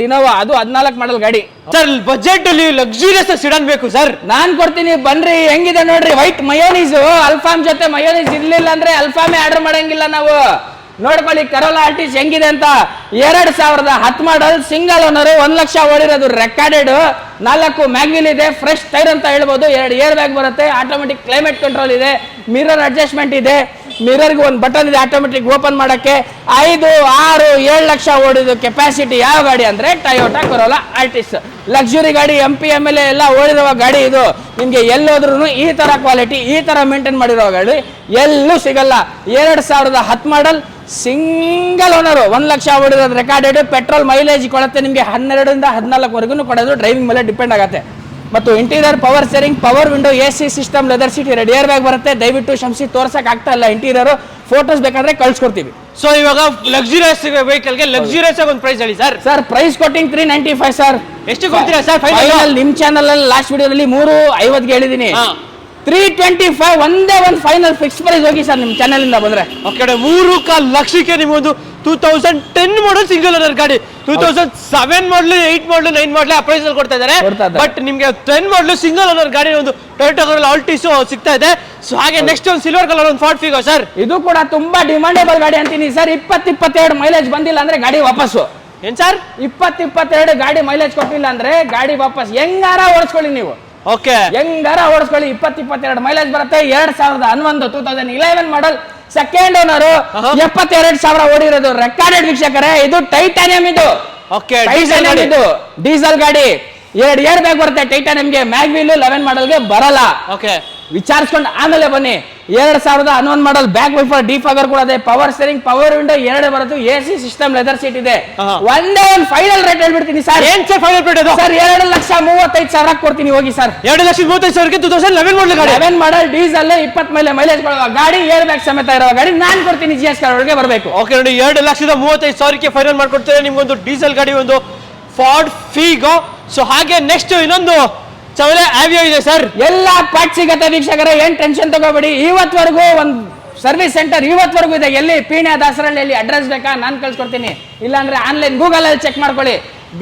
ಇನೋವಾ ಅದು 14 ಮಾಡಲ್ ಗಾಡಿ ಸರ್ ಬಜೆಟ್ ಅಲ್ಲಿ ಲಕ್ಸುರಿಯಸ್ ಸಿಡನ್ ಬೇಕು ಸರ್ ನಾನ್ ಕೊಡ್ತೀನಿ ಬನ್ರಿ ಹೆಂಗಿದೆ ನೋಡ್ರಿ ವೈಟ್ ಮಯೋನೀಸ್ ಅಲ್ಫಾಮ್ ಜೊತೆ ಮಯೋನೀಸ್ ಇರ್ಲಿಲ್ಲ ಅಂದ್ರೆ ಅಲ್ಫಾಮೇ ಆರ್ಡರ್ ಮಾಡಂಗಿಲ್ಲ ನಾವು ನೋಡ್ಕೊಳ್ಳಿ ಕರೋಲಾ ಆರ್ಟಿಸ್ ಹೆಂಗಿದೆ ಅಂತ 2010 ಮಾಡಲ್ ಸಿಂಗಲ್ ಓನರ್ 1 ಲಕ್ಷ ಓಡಿರೋದು ರೆಕಾರ್ಡೆಡ್ 4 ಮ್ಯಾಗ್ವಿಲ್ ಇದೆ ಫ್ರೆಶ್ ಟೈರ್ ಅಂತ ಹೇಳ್ಬೋದು 2 ಏರ್ ಬ್ಯಾಗ್ ಬರುತ್ತೆ ಆಟೋಮೆಟಿಕ್ ಕ್ಲೈಮೇಟ್ ಕಂಟ್ರೋಲ್ ಇದೆ ಮಿರರ್ ಅಡ್ಜಸ್ಟ್ಮೆಂಟ್ ಇದೆ ಮಿರರ್ಗೆ ಒಂದು ಬಟನ್ ಇದೆ ಆಟೋಮೆಟಿಕ್ ಓಪನ್ ಮಾಡಕ್ಕೆ 5, 6, 7 ಲಕ್ಷ ಓಡಿದ ಕೆಪಾಸಿಟಿ ಯಾವ ಗಾಡಿ ಅಂದ್ರೆ ಟೊಯೋಟಾ ಕರೋಲಾ ಆರ್ಟಿಸ್ ಲಕ್ಸುರಿ ಗಾಡಿ MPMLA ಎಲ್ಲ ಓಡಿರುವ ಗಾಡಿ ಇದು ನಿಮ್ಗೆ ಎಲ್ಲೋದ್ರೂ ಈ ತರ ಕ್ವಾಲಿಟಿ ಈ ತರ ಮೇಂಟೈನ್ ಮಾಡಿರೋ ಗಾಡಿ ಎಲ್ಲೂ ಸಿಗಲ್ಲ 2010 ಮಾಡಲ್ ಸಿಂಗಲ್ ಓನರ್ 1 ಲಕ್ಷ ಓಡಿರೋದು ರೆಕಾರ್ಡೆಡ್ ಪೆಟ್ರೋಲ್ ಮೈಲೇಜ್ ಕೊಡುತ್ತೆ ನಿಮಗೆ 12-14 ವರೆಗೂ ಕೊಡೋದು ಡ್ರೈವಿಂಗ್ ಮೇಲೆ ಡಿಪೆಂಡ್ ಆಗುತ್ತೆ ಮತ್ತು interior power steering power window AC system leather seat 2 air bag ಬರುತ್ತೆ ದಯವಿಟ್ಟು ಶಂಸಿ ತೋರ್ಸಕ್ ಆಗ್ತಾ ಇಲ್ಲ ಇಂಟೀರಿಯರ್ ಫೋಟೋಸ್ ಬೇಕಾದ್ರೆ ಕಳ್ಸಿಕೊಡ್ತೀವಿ ಸೊ ಇವಾಗ ಲಕ್ಸುರಿಯಸ್ ವೆಹಿಕಲ್ ಗೆ ಲಕ್ಸುರಿಯಸ್ ಆಗಿ ಒಂದು ಪ್ರೈಸ್ ಹೇಳಿ ಸರ್ ಪ್ರೈಸ್ ಕೊಟ್ಟಿಂಗ್ 395 ಸರ್ ಎಷ್ಟು ಕೊಡ್ತೀರಾ ಸರ್ ಫೈನಲ್ ನಿಮ್ ಚಾನಲ್ ಅಲ್ಲಿ ಲಾಸ್ಟ್ ವಿಡಿಯೋದಲ್ಲಿ 350 ಹೇಳಿದೀನಿ 325 ಒಂದೇ ಒಂದು ಫೈನಲ್ ಫಿಕ್ಸ್ ಪ್ರೈಸ್ ಹೋಗಿ ಸರ್ ನಿಮ್ ಚಾನಲ್ ಇಂದ ಬಂದ್ರೆ ಓಕೆ 3.4 ಲಕ್ಷಕ್ಕೆ ನಿಮಗೊಂದು 2010 ಮಾಡಲ್ ಸಿಂಗಲ್ ಓನರ್ ಗಾಡಿ 2007 ಮಾಡಲ್ 8 ಮಾಡಲ್ 9 ಮಾಡಲ್ ಆ ಪ್ರೈಸ್ ಅಲ್ಲಿ ಕೊಡ್ತಾ ಇದ್ದಾರೆ ಬಟ್ ನಿಮಗೆ 10 ಮಾಡಲ್ ಸಿಂಗಲ್ ಓನರ್ ಗಾಡಿ ಒಂದು ಟೊಯೋಟಾ ಕರೋಲಾ ಆಲ್ಟಿಸ್ ಸಿಗ್ತಾ ಇದೆ ಸೊ ಹಾಗೆ ನೆಕ್ಸ್ಟ್ ಒಂದು ಸಿಲ್ವರ್ ಕಲರ್ ಒಂದು ಫಾರ್ಡ್ ಫಿಗೋ ಸರ್ ಇದು ಕೂಡ ತುಂಬಾ ಡಿಮಾಂಡೇಬಲ್ ಗಾಡಿ ಅಂತೀನಿ ಸರ್ 20-22 ಮೈಲೇಜ್ ಬಂದಿಲ್ಲ ಅಂದ್ರೆ ಗಾಡಿ ವಾಪಸ್ಸು ಏನ್ ಸರ್ 20-22 ಗಾಡಿ ಮೈಲೇಜ್ ಕೊಟ್ಟಿಲ್ಲ ಅಂದ್ರೆ ಗಾಡಿ ವಾಪಸ್ ಹೆಂಗಾರ ಓಡಿಸ್ಕೊಳ್ಳಿ ನೀವು ಓಕೆ ಹೆಂಗಾರ ಓಡಿಸ್ಕೊಳ್ಳಿ 20-22 ಮೈಲೇಜ್ ಬರುತ್ತೆ 2011 ಮಾಡಲ್ ಸೆಕೆಂಡ್ ಓನರ್ 72,000 ಓಡಿರೋದು ರೆಕಾರ್ಡೆಡ್ ವೀಕ್ಷಕರೇ ಇದು ಟೈಟಾನಿಯಂ ಇದು ಓಕೆ ಇದು ಡೀಸೆಲ್ ಗಾಡಿ 2 ಏರ್ ಬ್ಯಾಗ್ ಬರುತ್ತೆ ಟೈಟಾನಿಯಂಗೆ ಮ್ಯಾಗ್ವಿಲ್ 11 ಮಾಡಲ್ಗೆ ಬರಲ್ಲ ಓಕೆ ವಿಚಾರಿಸ್ಕೊಂಡು ಆಮೇಲೆ ಬನ್ನಿ 2011 ಮಾಡಲ್ ಬ್ಯಾಕ್ ವೈಫರ್ ಡಿಫಾಗರ್ ಕೂಡ ಇದೆ ಪವರ್ ಸ್ಟೀರಿಂಗ್ ಪವರ್ ವಿಂಡೋ 2 ಬರುತ್ತೆ AC ಸಿಸ್ಟಮ್ ಲೆದರ್ ಸೀಟ್ ಇದೆ ಒಂದೇ ಒಂದು ಫೈನಲ್ ರೇಟ್ ಹೇಳ್ಬಿಡ್ತೀನಿ ಸರ್ ಏನ್ ಸರ್ ಫೈನಲ್ ರೇಟ್ ಅದು ಸರ್ 2,35,000 ಕೊಡ್ತೀನಿ ಹೋಗಿ ಸರ್ 2,35,000ಕ್ಕೆ 2011 ಮಾಡಲ್ ಗಾಡಿ 11 ಮಾಡಲ್ ಡೀಸೆಲ್ 20 ಮೇಲೆ ಮೈಲೇಜ್ ಕೊಡುವ ಗಾಡಿ ಏರ್ ಬ್ಯಾಗ್ ಸಮೇತ ಇರೋ ಗಾಡಿ ನಾನು ಕೊಡ್ತೀನಿ GS ಕಾರ್ ಒಳಗೆ ಬರಬೇಕು ಓಕೆ ನೋಡಿ 2,35,000ಕ್ಕೆ ಫೈನಲ್ ಮಾಡ್ಕೊಡ್ತೇನೆ ನಿಮ್ಗೊಂದು ಡೀಸೆಲ್ ಗಾಡಿ ಒಂದು ಫಾರ್ಡ್ ಫಿಗೋ ಸೊ ಹಾಗೆ ನೆಕ್ಸ್ಟ್ ಇನ್ನೊಂದು ಚವಲೆ ಆವಿಯೋ ಇದೆ ಸರ್ ಎಲ್ಲ ಪಾರ್ಟ್ ಸಿಗತ್ತೆ ವೀಕ್ಷಕರೇ ಏನ್ ಟೆನ್ಷನ್ ತಗೋಬೇಡಿ ಇವತ್ವರೆಗೂ ಒಂದು ಸರ್ವಿಸ್ ಸೆಂಟರ್ ಇವತ್ವರೆಗೂ ಇದೆ ಎಲ್ಲಿ ಪೀಣ್ಯ ದಾಸರಳ್ಳಿ ಅಡ್ರೆಸ್ ಬೇಕಾ ನಾನು ಕಳ್ಸಿಕೊಡ್ತೀನಿ ಇಲ್ಲಾಂದ್ರೆ ಆನ್ಲೈನ್ ಗೂಗಲ್ ಅಲ್ಲಿ ಚೆಕ್ ಮಾಡ್ಕೊಳ್ಳಿ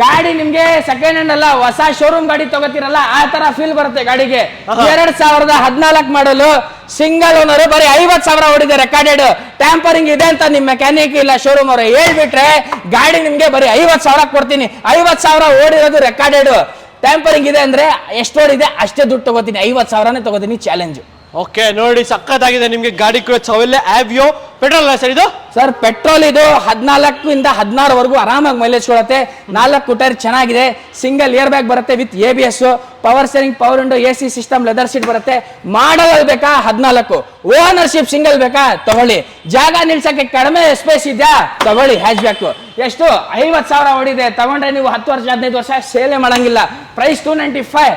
ಗಾಡಿ ನಿಮ್ಗೆ ಸೆಕೆಂಡ್ ಹ್ಯಾಂಡ್ ಅಲ್ಲ ಹೊಸ ಶೋರೂಮ್ ಗಾಡಿ ತಗೋತಿರಲ್ಲ ಆ ತರ ಫೀಲ್ ಬರುತ್ತೆ ಗಾಡಿಗೆ 2014 ಮಾಡಲು ಸಿಂಗಲ್ ಓನರ್ ಬರೀ 50,000 ಓಡಿದೆ ರೆಕಾರ್ಡೆಡ್ ಟ್ಯಾಂಪರಿಂಗ್ ಇದೆ ಅಂತ ನಿಮ್ ಮೆಕ್ಯಾನಿಕ್ ಇಲ್ಲ ಶೋರೂಮ್ ಅವರು ಹೇಳ್ಬಿಟ್ರೆ ಗಾಡಿ ನಿಮ್ಗೆ ಬರೀ 50,000 ಕೊಡ್ತೀನಿ 50,000 ಓಡಿರೋದು ರೆಕಾರ್ಡೆಡ್ ಟ್ಯಾಂಪರಿಂಗ್ ಇದೆ ಅಂದ್ರೆ ಎಷ್ಟು ಓಡಿದೆ ಅಷ್ಟೇ ದುಡ್ಡು ತಗೋತೀನಿ 50,000ನೇ ತಗೋತೀನಿ ಚಾಲೆಂಜ್ ಓಕೆ ನೋಡಿ ಸಕ್ಕತ್ತಾಗಿದೆ ನಿಮ್ಗೆ ಗಾಡಿ ಕೂಡ ಚವಲೆ ಆವಿಯೋ ಪೆಟ್ರೋಲ್ ಸರ್ ಇದು ಸರ್ ಪೆಟ್ರೋಲ್ ಇದು 14-16 ವರೆಗೂ ಆರಾಮಾಗಿ ಮೈಲೇಜ್ ಕೊಡುತ್ತೆ 4 ಟೈರ್ ಚೆನ್ನಾಗಿದೆ ಸಿಂಗಲ್ ಏರ್ ಬ್ಯಾಗ್ ಬರುತ್ತೆ with ABS power steering power window AC system leather seat ಬರುತ್ತೆ ಮಾಡಲ್ ಬೇಕಾ 14 ಓನರ್ಶಿಪ್ ಸಿಂಗಲ್ ಬೇಕಾ ತಗೊಳ್ಳಿ ಜಾಗ ನಿಲ್ಸಕ್ಕೆ ಕಡಿಮೆ ಸ್ಪೇಸ್ ಇದೆಯಾ ತಗೊಳ್ಳಿ ಹ್ಯಾಚ್ ಬ್ಯಾಕ್ ಎಷ್ಟು 50,000 ಓಡಿದೆ ತಗೊಂಡ್ರೆ ನೀವು 10 ವರ್ಷ 15 ವರ್ಷ ಸೇಲೆ ಮಾಡಂಗಿಲ್ಲ ಪ್ರೈಸ್ 295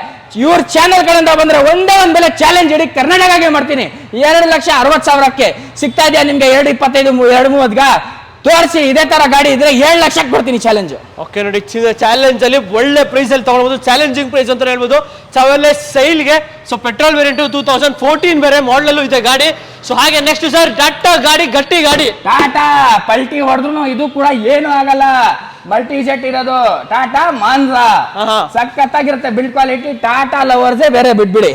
ಇವ್ರ ಚಾನೆಲ್ ಗಳಿಂದ ಬಂದ್ರೆ ಒಂದೇ ಒಂದ್ ಬೆಲೆ ಚಾಲೆಂಜ್ ಇಡೀ ಕರ್ನಾಟಕಗೆ ಮಾಡ್ತೀನಿ. 2,60,000 ಸಿಗ್ತಾ ಇದೆಯಾ ನಿಮ್ಗೆ? 2,25 2,30 ತೋರಿಸಿ. ಇದೇ ತರ ಗಾಡಿ ಇದ್ರೆ 7 ಲಕ್ಷಕ್ಕೆ ಕೊಡ್ತೀನಿ ಚಾಲೆಂಜ್. ಓಕೆ ನೋಡಿ, ಚಾಲೆಂಜ್ ಅಲ್ಲಿ ಒಳ್ಳೆ ಪ್ರೈಸ್ ಅಲ್ಲಿ ತಗೊಳ್ಬಹುದು, ಚಾಲೆಂಜಿಂಗ್ ಪ್ರೈಸ್ ಅಂತ ಹೇಳ್ಬೋದು. ಚವರ್ಲೆ ಸೈಲ್ಗೆ ಸೊ ಪೆಟ್ರೋಲ್ ವೇರಿಯಂಟ್ 2014 ಬೇರೆ ಮಾಡಲ್ ಇದೆ ಗಾಡಿ. ಸೊ ಹಾಗೆ ನೆಕ್ಸ್ಟ್ ಸರ್ ಟಾಟಾ ಗಾಡಿ, ಗಟ್ಟಿ ಗಾಡಿ. ಟಾಟಾ ಪಲ್ಟಿ ಹೊಡೆದ್ರು ಇದು ಕೂಡ ಏನು ಆಗಲ್ಲ. ಮಲ್ಟಿ ಜೆಟ್ ಇರೋದು ಟಾಟಾ ಮಾನ್ಸಾ, ಸಖತ್ತಾಗಿರುತ್ತೆ ಬಿಲ್ಡ್ ಕ್ವಾಲಿಟಿ. ಟಾಟಾ ಲವರ್ಸೇ ಬೇರೆ ಬಿಟ್ಬಿಡಿ.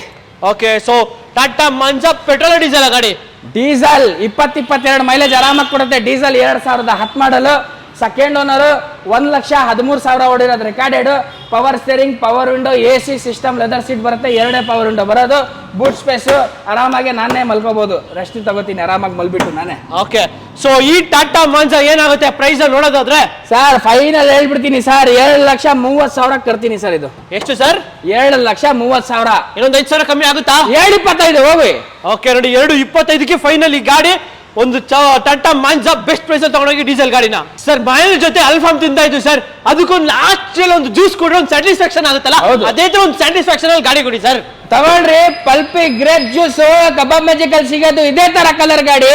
Okay, so Tata Manza petrol diesel ಗಾಡಿ? ಡೀಸೆಲ್ 20-22 ಮೈಲೇಜ್ ಆರಾಮಾಗಿ ಕೊಡುತ್ತೆ. ಡೀಸೆಲ್ 2010 ಮಾಡಲು, ಸೆಕೆಂಡ್ ಓನರ್, 1,13,000 ಓಡಿರೋದು recorded. Power steering, power window, AC system, leather seat ಬರುತ್ತೆ. 2 ಪವರ್ ವಿಂಡೋ ಬರೋದು. ಬೂಟ್ ಸ್ಪೇಸ್, ಆರಾಮಾಗಿ ನಾನೇ ಮಲ್ಕೋಬಹುದು. ರೆಸ್ಟ್ ತಗೋತೀನಿ ಆರಾಮಾಗಿ ಮಲ್ಬಿಟ್ಟು ನಾನೇ. ಓಕೆ, ಸೊ ಈ ಟಾಟಾ ಮಾನ್ಸಾ ಏನಾಗುತ್ತೆ ಪ್ರೈಸ್ ನೋಡೋದಾದ್ರೆ? ಸರ್ ಫೈನಲ್ ಹೇಳ್ಬಿಡ್ತೀನಿ ಸರ್, 7,30,000 ಕರ್ತೀನಿ ಸರ್. ಇದು ಎಷ್ಟು ಸರ್? 7,30,000. ಇನ್ನೊಂದು 5,000 ಕಮ್ಮಿ ಆಗುತ್ತಾ? 7,25 ಹೋಗಿ. ಓಕೆ ನೋಡಿ, 2,25ಕ್ಕೆ ಫೈನಲ್ ಈ ಗಾಡಿ. ಒಂದು ಟಾಟಾ ಮಾನ್ಸಾ ಬೆಸ್ಟ್ ಪ್ರೈಸ್ ಅಲ್ಲಿ ತಗೊಂಡೋಗಿ ಡೀಸೆಲ್ ಗಾಡಿನ. ಸರ್ ಮೈಲೇಜ್ ಜೊತೆ ಅಲ್ಫಾಮ್ ತಿಂತಾ ಇದ್ದು ಸರ್, ಅದಕ್ಕೊಂದು ಲಾಸ್ಟ್ ಒಂದು ಜ್ಯೂಸ್ ಕೊಡ್ರೆ ಒಂದು ಸ್ಯಾಟಿಸ್ಫ್ಯಾಕ್ಷನ್ ಆಗುತ್ತಲ್ಲ, ಅದೇ ತರ ಒಂದು ಸ್ಯಾಟಿಸ್ಫ್ಯಾಕ್ಷನ್ ಅಲ್ಲಿ ಗಾಡಿ ಕೊಡಿ ಸರ್. ತಗೊಳ್ರಿ, ಪಲ್ಪಿ ಗ್ರೇಪ್ ಜ್ಯೂಸ್ ಕಬಾಬ್ ಮ್ಯಾಜಿಕಲ್ ಸಿಗೋದು ಇದೇ ತರ ಕಲರ್ ಗಾಡಿ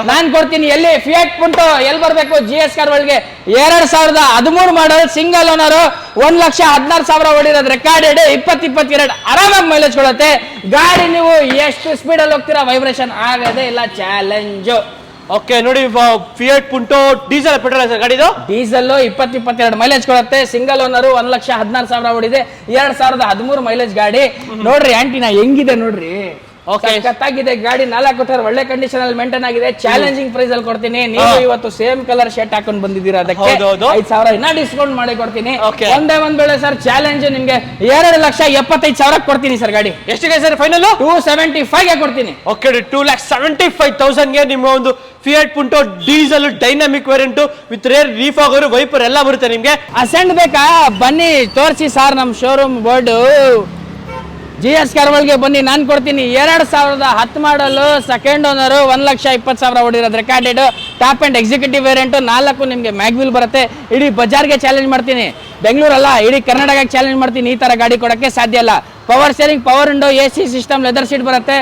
ನಾನ್ ಕೊಡ್ತೀನಿ. ಎಲ್ಲಿ? ಫಿಯಟ್ ಪುಂಟೋ ಎಲ್ಲಿ ಬರ್ಬೇಕು? GS ಕಾರ್ ಒಳಗೆ. 2013 ಮಾಡಲ್, ಸಿಂಗಲ್ ಓನರ್, 1,16,000 ಓಡಿರೋದು ರೆಕಾರ್ಡೆಡ್. 20-22 ಆರಾಮಾಗಿ ಮೈಲೇಜ್ ಕೊಡುತ್ತೆ ಗಾಡಿ. ನೀವು ಎಷ್ಟು ಸ್ಪೀಡ್ ಅಲ್ಲಿ ಹೋಗ್ತೀರಾ ವೈಬ್ರೇಷನ್ ಆಗೋದೇ ಇಲ್ಲ. ಚಾಲೆಂಜ್. ಓಕೆ ನೋಡಿ, fiat Punto diesel petrol sir ಗಾಡಿದು? ಡೀಸೆಲ್ 20-22 ಮೈಲೇಜ್ ಕೊಡುತ್ತೆ. ಸಿಂಗಲ್ ಓನರ್, 1,16,000 ಓಡಿದೆ. 2013 ಮೈಲೇಜ್ ಗಾಡಿ. ನೋಡ್ರಿ ಆಂಟಿನಾ ಹೆಂಗಿದೆ ನೋಡ್ರಿ. ಸಖತ್ತಾಗಿದೆ ಗಾಡಿ. 4 ಟೈರ್ ಒಳ್ಳೆ ಕಂಡೀಷನ್ ಅಲ್ಲಿ ಮೇಂಟೈನ್ ಆಗಿದೆ. ಚಾಲೆಂಜಿಂಗ್ ಪ್ರೈಸ್ ಅಲ್ಲಿ ಕೊಡ್ತೀನಿ. ನೀವು ಇವತ್ತು ಸೇಮ್ ಕಲರ್ ಶರ್ಟ್ ಹಾಕೊಂಡು ಬಂದಿದ್ದೀರಾ, ಅದಕ್ಕೆ 5,000 ಇನ್ನ ಡಿಸ್ಕೌಂಟ್ ಮಾಡಿ ಕೊಡ್ತೀನಿ. ಒಂದೇ ಒಂದ್ ವೇಳೆ ಸರ್ ಚಾಲೆಂಜ್ ನಿಮ್ಗೆ 2,75,000 ಕೊಡ್ತೀನಿ ಸರ್ ಗಾಡಿ. ಎಷ್ಟಿಗೆ ಸರ್ ಫೈನಲ್? 275 ಕೊಡ್ತೀನಿ. ಓಕೆ, 2,75,000 ನಿಮ್ಮ ಒಂದು Fiat Punto diesel dynamic variant with rear defogger wiper ಎಲ್ಲ ಬರುತ್ತೆ ನಿಮ್ಗೆ. ಅಸೆಂಡ್ ಬೇಕಾ? ಬನ್ನಿ ತೋರಿಸಿ ಸರ್ ನಮ್ ಶೋರೂಮ್ ಬೋರ್ಡ್. GS ಕಾರ್ ಒಳಗೆ ಬನ್ನಿ, ನಾನು ಕೊಡ್ತೀನಿ. 2010 ಮಾಡಲು, ಸೆಕೆಂಡ್ ಓನರ್, 1,20,000 ಓಡಿರೋದು recorded. Top and executive variant, 4 ನಿಮಗೆ ಮ್ಯಾಗ್ವಿಲ್ ಬರುತ್ತೆ. ಇಡೀ ಬಜಾರ್ಗೆ ಚಾಲೆಂಜ್ ಮಾಡ್ತೀನಿ. ಬೆಂಗಳೂರಲ್ಲ, ಇಡೀ ಕರ್ನಾಟಕಕ್ಕೆ ಚಾಲೆಂಜ್ ಮಾಡ್ತೀನಿ. ಈ ತರ ಗಾಡಿ ಕೊಡಕ್ಕೆ ಸಾಧ್ಯ ಇಲ್ಲ. Power steering, power window, AC system, leather seat ಬರುತ್ತೆ.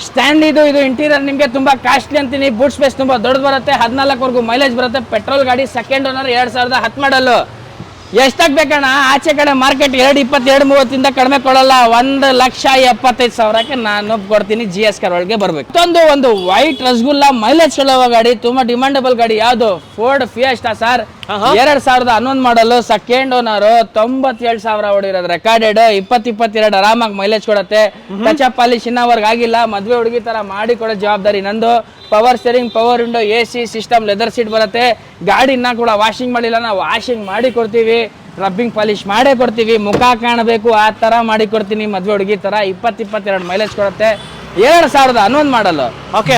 ಸ್ಟ್ಯಾಂಡ್ ಇದು ಇಂಟೀರಿಯರ್ ನಿಮಗೆ ತುಂಬಾ ಕಾಸ್ಟ್ಲಿ ಅಂತೀನಿ. ಬೂಟ್ ಸ್ಪೇಸ್ ತುಂಬಾ ದೊಡ್ಡದು ಬರುತ್ತೆ. 14ವರೆಗೂ ಮೈಲೇಜ್ ಬರುತ್ತೆ. ಪೆಟ್ರೋಲ್ ಗಾಡಿ, ಸೆಕೆಂಡ್ ಓನರ್, 2010 ಮಾಡಲು. ಎಷ್ಟಾಗ್ ಬೇಕಣ್ಣ? ಆಚೆ ಕಡೆ ಮಾರ್ಕೆಟ್ 2,20-2,30 ಕಡಿಮೆ ಕೊಡಲ್ಲ. 1,75,000ಕ್ಕೆ ನಾನು ಕೊಡ್ತೀನಿ. GS ಕಾರ್ ಒಳಗೆ ಬರ್ಬೇಕು. ಒಂದು ವೈಟ್ ರಸಗುಲ್ಲ ಮೈಲೇಜ್ ಕೊಡುವ ಗಾಡಿ, ತುಂಬಾ ಡಿಮಾಂಡಬಲ್ ಗಾಡಿ. ಯಾವ್ದು? Ford fiesta sir. 2011 ಮಾಡಲು, ಸೆಕೆಂಡ್ ಓನರ್, 97,000 ಓಡಿರೋದು ರೆಕಾರ್ಡೆಡ್. 20-22 ಆರಾಮಾಗಿ ಮೈಲೇಜ್ ಕೊಡುತ್ತೆ. ಟಚ್ ಅಪ್ ಪಾಲಿಶ್ ಇನ್ನವರೆಗೆ ಆಗಿಲ್ಲ. ಮದ್ವೆ ಹುಡುಗಿ ತರ ಮಾಡಿ ಕೊಡೋ ಜವಾಬ್ದಾರಿ ನಂದು. Power steering, power window, AC system, leather seat ಬರುತ್ತೆ. ಗಾಡಿ ಇನ್ನ ಕೂಡ ವಾಷಿಂಗ್ ಮಾಡಿಲ್ಲ, ನಾವು ವಾಷಿಂಗ್ ಮಾಡಿ ಕೊಡ್ತೀವಿ. ರಬ್ಬಿಂಗ್ ಪಾಲಿಶ್ ಮಾಡೇ ಕೊಡ್ತೀವಿ. ಮುಖ ಕಾಣಬೇಕು ಆ ತರ ಮಾಡಿ ಕೊಡ್ತೀನಿ, ಮದ್ವೆ ಹುಡುಗಿ ತರ. 20-22 ಮೈಲೇಜ್ ಕೊಡುತ್ತೆ. 2011 ಮಾಡಲು.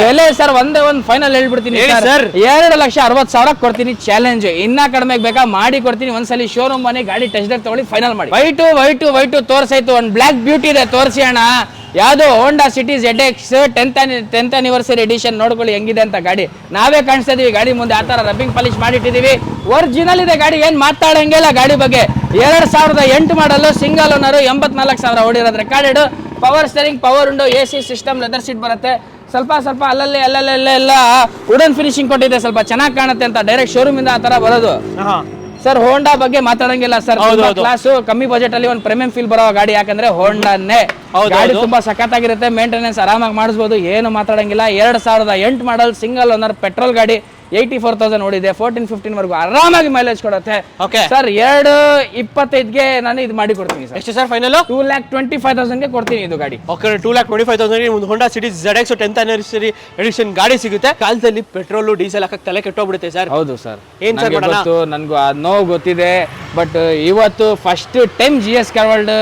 ಬೆಲೆ ಸರ್ ಒಂದೇ ಒಂದು ಫೈನಲ್ ಹೇಳ್ಬಿಡ್ತೀನಿ ಸರ್, 2,60,000 ಕೊಡ್ತೀನಿ. ಚಾಲೆಂಜ್. ಇನ್ನ ಕಡಿಮೆ ಬೇಕಾ ಮಾಡಿ ಕೊಡ್ತೀನಿ. ಒಂದ್ಸಲಿ ಶೋರೂಮ್ ಬನ್ನಿ, ಗಾಡಿ ಟೆಸ್ಟ್ ಡ್ರೈವ್ ತಗೊಳ್ಳಿ, ಫೈನಲ್ ಮಾಡಿ. ವೈಟು ತೋರ್ಸಾಯ್ತು. ಒಂದು ಬ್ಲಾಕ್ ಬ್ಯೂಟಿ ಇದೆ, ತೋರಿಸಿ ಅಣ್ಣ. ಯಾವುದು? Honda City ZX 10th anniversary edition. ನೋಡ್ಕೊಳ್ಳಿ ಹೆಂಗಿದೆ ಅಂತ ಗಾಡಿ. ನಾವೇ ಕಾಣಿಸ್ತಾ ಇದೀವಿ ಗಾಡಿ ಮುಂದೆ. ಆ ತರ ರಬ್ಬಿಂಗ್ ಪಾಲಿಶ್ ಮಾಡಿಟ್ಟಿದೀವಿ. ಒರಿಜಿನಲ್ ಇದೆ ಗಾಡಿ, ಏನ್ ಮಾತಾಡಂಗಿಲ್ಲ ಗಾಡಿ ಬಗ್ಗೆ. 2008 ಮಾಡಲು, ಸಿಂಗಲ್ ಓನರ್, 84,000 ಓಡಿರೋದು recorded. Power steering, power window, AC system, leather seat ಬರುತ್ತೆ. ಸ್ವಲ್ಪ ಅಲ್ಲೆಲ್ಲ ವುಡನ್ ಫಿನಿಶಿಂಗ್ ಕೊಟ್ಟಿದೆ, ಸ್ವಲ್ಪ ಚೆನ್ನಾಗಿ ಕಾಣುತ್ತೆ ಅಂತ ಡೈರೆಕ್ಟ್ ಶೋರೂಮ್ ಇಂದ ಆ ತರ ಬರೋದು. ಸರ್ ಹೋಂಡಾ ಬಗ್ಗೆ ಮಾತಾಡಂಗಿಲ್ಲ ಸರ್. ಕ್ಲಾಸ್ ಕಮ್ಮಿ ಬಜೆಟ್ ಅಲ್ಲಿ ಒಂದು ಪ್ರೀಮಿಯಂ ಫೀಲ್ ಬರೋ ಗಾಡಿ. ಯಾಕಂದ್ರೆ ಹೋಂಡಾನೇ ಗಾಡಿ ತುಂಬಾ ಸಖತ್ತಾಗಿರುತ್ತೆ. ಮೇಂಟೆನೆನ್ಸ್ ಆರಾಮಾಗಿ ಮಾಡಿಸಬಹುದು, ಏನು ಮಾತಾಡಂಗಿಲ್ಲ. 2008 ಮಾಡಲ್, ಸಿಂಗಲ್ ಓನರ್, ಪೆಟ್ರೋಲ್ ಗಾಡಿ. 84,000 ಓಡಿದೆ. 14-15 ವರೆಗೂ ಆರಾಮಾಗಿ ಮೈಲೇಜ್ ಕೊಡುತ್ತೆ. ಸರ್ 2,25ಗೆ ನಾನು ಇದು ಮಾಡಿ ಕೊಡ್ತೀನಿ ಸರ್. ಎಷ್ಟು ಸರ್ ಫೈನಲ್? 2,25,000ಗೆ ಕೊಡ್ತೀನಿ ಇದು ಗಾಡಿ. ಓಕೆ, 2,25,000 ಒಂದು Honda City ZX 10th anniversary edition ಗಾಡಿ ಸಿಗುತ್ತೆ. ಕಾಲದಲ್ಲಿ ಪೆಟ್ರೋಲ್ ಡೀಸೆಲ್ ಹಾಕಕ್ ತಲೆ ಕೆಟ್ಟೋಗ್ಬಿಡುತ್ತೆ ಸರ್. ಹೌದು ಸರ್, ಏನ್ ಸರ್ ಗೊತ್ತು, ನನ್ಗೂ ನೋವು ಗೊತ್ತಿದೆ. ಬಟ್ ಇವತ್ತು first time GS car world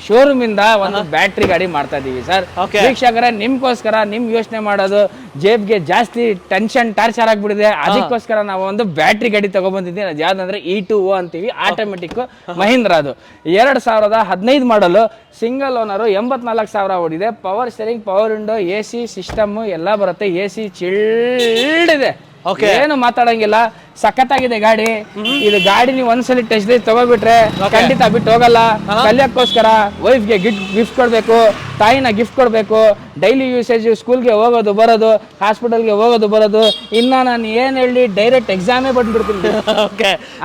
showroom ಇಂದ ಒಂದು ಬ್ಯಾಟ್ರಿ ಗಾಡಿ ಮಾಡ್ತಾ ಇದೀವಿ ಸರ್. ವೀಕ್ಷಕರೇ, ನಿಮ್ಗೋಸ್ಕರ ನಿಮ್ ಯೋಚನೆ ಮಾಡೋದು ಜೇಬ್ಗೆ ಜಾಸ್ತಿ ಟೆನ್ಷನ್ ಟಾರ್ಚರ್ ಆಗ್ಬಿಟ್ಟಿದೆ. ಅದಕ್ಕೋಸ್ಕರ ನಾವು ಒಂದು ಬ್ಯಾಟ್ರಿ ಗಾಡಿ ತಗೊಬಂದಿದ್ದೀವಿ. ಅದು ಯಾವ್ದಂದ್ರೆ E2O ಅಂತೀವಿ, ಆಟೋಮೆಟಿಕ್ ಮಹೀಂದ್ರ. ಅದು 2015 ಮಾಡಲು, ಸಿಂಗಲ್ ಓನರ್, 84,000 ಓಡಿದೆ. Power steering, power window, AC system ಎಲ್ಲ ಬರುತ್ತೆ. AC ಚಿಲ್ಡ್ ಇದೆ. Okay. ಏನು ಮಾತಾಡಂಗಿಲ್ಲ, ಸಖತ್ತಾಗಿದೆ ಗಾಡಿ. ಇದು ಗಾಡಿ ನೀವು ಒಂದ್ಸಲಿ ಟೆಸ್ಟ್ ಡ್ರೈವ್ ತಗೋಬಿಟ್ರೆ ಖಂಡಿತ ಬಿಟ್ಟು ಹೋಗಲ್ಲ. ಕಲಿಯಕ್ಕೋಸ್ಕರ ವೈಫ್ಗೆ ಗಿಫ್ಟ್ ಕೊಡ್ಬೇಕು, ತಾಯಿನ ಗಿಫ್ಟ್ ಕೊಡ್ಬೇಕು, ಡೈಲಿ ಯೂಸೇಜ್, ಸ್ಕೂಲ್ಗೆ ಹೋಗೋದು ಬರೋದು, ಹಾಸ್ಪಿಟಲ್ಗೆ ಹೋಗೋದು ಬರೋದು. ಇನ್ನ ನಾನು ಏನ್ ಹೇಳಿ ಡೈರೆಕ್ಟ್ ಎಕ್ಸಾಮೇ ಬಂದ್ಬಿಡ್ತೀನಿ.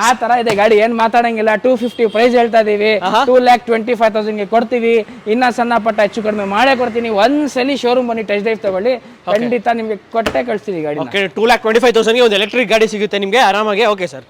ಆ ತರ ಇದೆ ಗಾಡಿ, ಏನ್ ಮಾತಾಡಂಗಿಲ್ಲ. 250 ಪ್ರೈಸ್ ಹೇಳ್ತಾ ಇದೀವಿ, 2,25,000 ಕೊಡ್ತೀವಿ. ಇನ್ನ ಸಣ್ಣ ಪಟ್ಟ ಹೆಚ್ಚು ಕಡಿಮೆ ಮಾಡೇ ಕೊಡ್ತೀನಿ. ಒಂದ್ಸಲಿ ಶೋರೂಮ್ ಬನ್ನಿ, ಟೆಸ್ಟ್ ಡ್ರೈವ್ ತಗೊಳ್ಳಿ, ಖಂಡಿತ ನಿಮ್ಗೆ ಕೊಟ್ಟೆ ಕಳಿಸ್ತೀವಿ ಗಾಡಿ. 2,25,000 ಒಂದು ಎಲೆಕ್ಟ್ರಿಕ್ ಗಾಡಿ ಸಿಗುತ್ತೆ ನಿಮ್ಗೆ ಆರಾಮಾಗಿ. Okay sir.